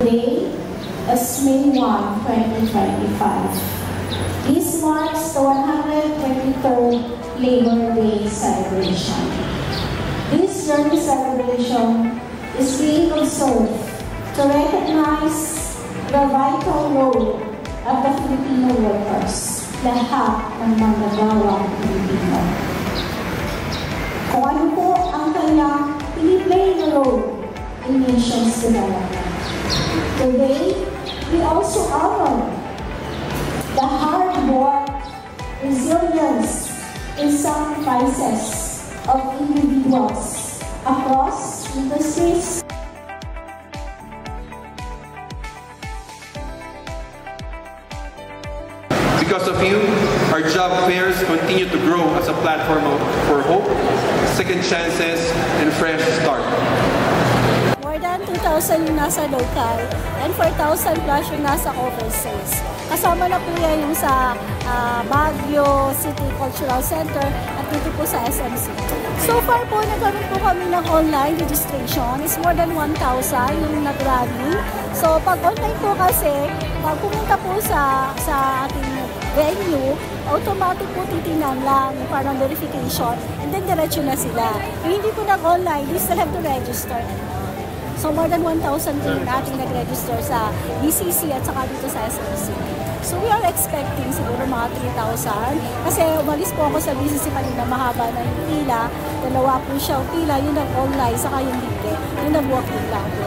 Today is May 1, 2025. This marks the 123rd Labor Day celebration. This year's celebration is being observed to recognize the vital role of the Filipino workers, lahat ng manggagawang Pilipino. Kung ano po ang kanyang piniplay na role in nation's development. Today, we also honor the hard work, resilience, and sacrifices of individuals across industries. Because of you, our job fairs continue to grow as a platform for hope, second chances, and fresh start. More than 2,000 yung nasa local and 4,000 plus yung nasa overseas. Kasama na po yan yung sa Baguio City Cultural Center at dito po sa SMC. So far po, nagkaroon po kami ng online registration. It's more than 1,000 yung nag-running. So pag online po kasi, pag pumunta po sa ating venue, automatic po titingnan lang yung parang verification and then diretso na sila. Kung hindi po nag-online, you still have to register. So more than 1,000 po yung ating nag-register sa BCC at saka dito sa SMC. So we are expecting siguro mga 3,000 kasi umalis po ako sa BCC kanina, mahaba na yung pila. Dalawa po siya pila, yung nag-online saka yung hindi, yung nag-walk-in lang po.